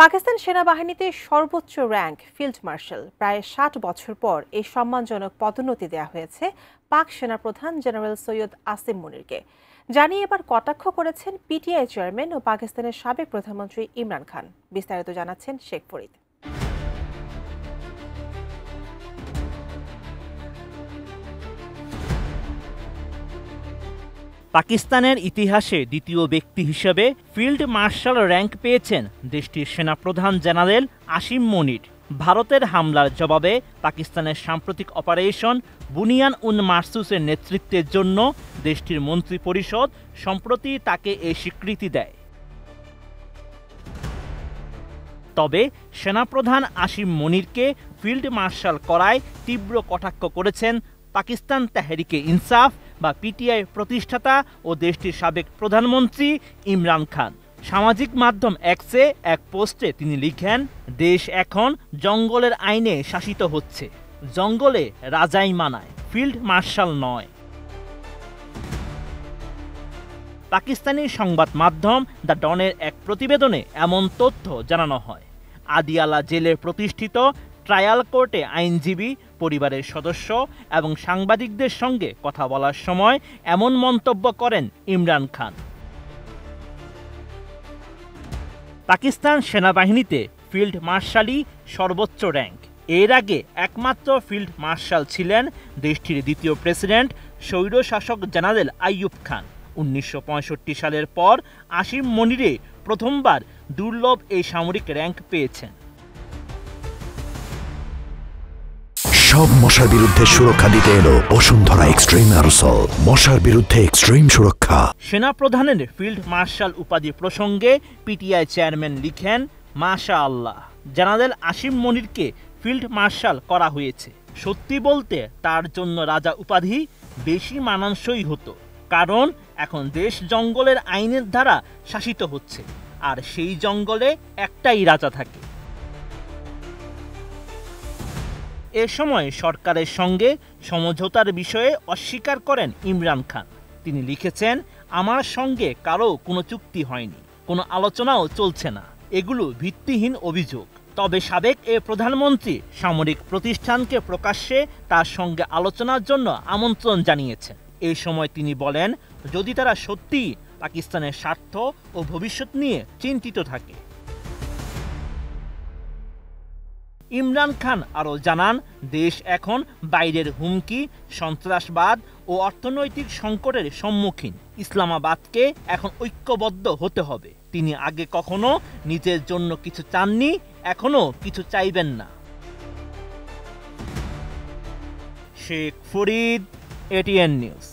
পাকিস্তান সেনাবাহিনীতে সর্বোচ্চ rank field marshal প্রায় ৬০ বছর পর এই সম্মানজনক পদোন্নতি দেওয়া হয়েছে পাক সেনাপ্রধান জেনারেল সৈয়দ আসিম মনিরকে। জানিয়ে এবার কটাক্ষ করেছেন পিটিআই চেয়ারম্যান ও পাকিস্তানের সাবেক প্রধানমন্ত্রী ইমরান খান। বিস্তারিত জানাচ্ছেন শেখ ফরিদ। পাকিস্তানের ইতিহাসে দ্বিতীয় ব্যক্তি হিসেবে ফিল্ড মার্শাল র্যাঙ্ক পেয়েছেন দেশটির সেনাপ্রধান জেনারেল আসিম মনির। ভারতের হামলার জবাবে পাকিস্তানের সাম্প্রতিক অপারেশন বুনিয়ান উন মারসুসের নেতৃত্বের জন্য দেশটির মন্ত্রিপরিষদ সম্প্রতি তাকে এই স্বীকৃতি দেয়। তবে সেনাপ্রধান আসিম মনিরকে ফিল্ড মার্শাল করায় তীব্র কটাক্ষ করেছেন পাকিস্তান তেহরিকে ইনসাফ বা পিটিআই প্রতিষ্ঠাতা ও দেশটির সাবেক প্রধানমন্ত্রী ইমরান খান। সামাজিক মাধ্যম এক্সে এক পোস্টে তিনি লিখেন, দেশ এখন জঙ্গলের আইনে শাসিত হচ্ছে, জঙ্গলে রাজাই মানায়, ফিল্ড মার্শাল নয়। পাকিস্তানি সংবাদ মাধ্যম দ্য ডনের এক প্রতিবেদনে এমন তথ্য জানানো হয়। আদিয়ালা জেলে প্রতিষ্ঠিত ট্রায়াল কোর্টে আইনজীবী, পরিবারের সদস্য এবং সাংবাদিকদের সঙ্গে কথা বলার সময় এমন মন্তব্য করেন ইমরান খান। পাকিস্তান সেনাবাহিনীতে ফিল্ড মার্শালই সর্বোচ্চ র্যাঙ্ক। এর আগে একমাত্র ফিল্ড মার্শাল ছিলেন দেশটির দ্বিতীয় প্রেসিডেন্ট স্বৈরশাসক জেনারেল আইয়ুব খান। ১৯৬৫ সালের পর আসিম মনিরে প্রথমবার দুর্লভ এই সামরিক র্যাঙ্ক পেয়েছেন। সব মশার বিরুদ্ধে সুরক্ষা দিতে এলো বসুন্ধরা এক্সট্রিম অ্যারোসল, মশার বিরুদ্ধে এক্সট্রিম সুরক্ষা। সেনাপ্রধানের ফিল্ড মার্শাল উপাধি প্রসঙ্গে পিটিআই চেয়ারম্যান লিখেন, মাশা আল্লাহ, জেনারেল আসিম মনিরকে ফিল্ড মার্শাল করা হয়েছে। সত্যি বলতে তার জন্য রাজা উপাধি বেশি মানানসই হতো, কারণ এখন দেশ জঙ্গলের আইনের দ্বারা শাসিত হচ্ছে, আর সেই জঙ্গলে একটাই রাজা থাকে। এ সময় সরকারের সঙ্গে সমঝোতার বিষয়ে অস্বীকার করেন ইমরান খান। তিনি লিখেছেন, আমার সঙ্গে কারো কোনো চুক্তি হয়নি, কোনো আলোচনাও চলছে না, এগুলো ভিত্তিহীন অভিযোগ। তবে সাবেক এ প্রধানমন্ত্রী সামরিক প্রতিষ্ঠানকে প্রকাশ্যে তার সঙ্গে আলোচনার জন্য আমন্ত্রণ জানিয়েছেন। এই সময় তিনি বলেন, যদি তারা সত্যিই পাকিস্তানের স্বার্থ ও ভবিষ্যৎ নিয়ে চিন্তিত থাকে। ইমরান খান আরও জানান, দেশ এখন বাইরের হুমকি, সন্ত্রাসবাদ ও অর্থনৈতিক সংকটের সম্মুখীন। ইসলামাবাদকে এখন ঐক্যবদ্ধ হতে হবে। তিনি আগে কখনো নিজের জন্য কিছু চাননি, এখনো কিছু চাইবেন না। Sheikh Farid, ATN news.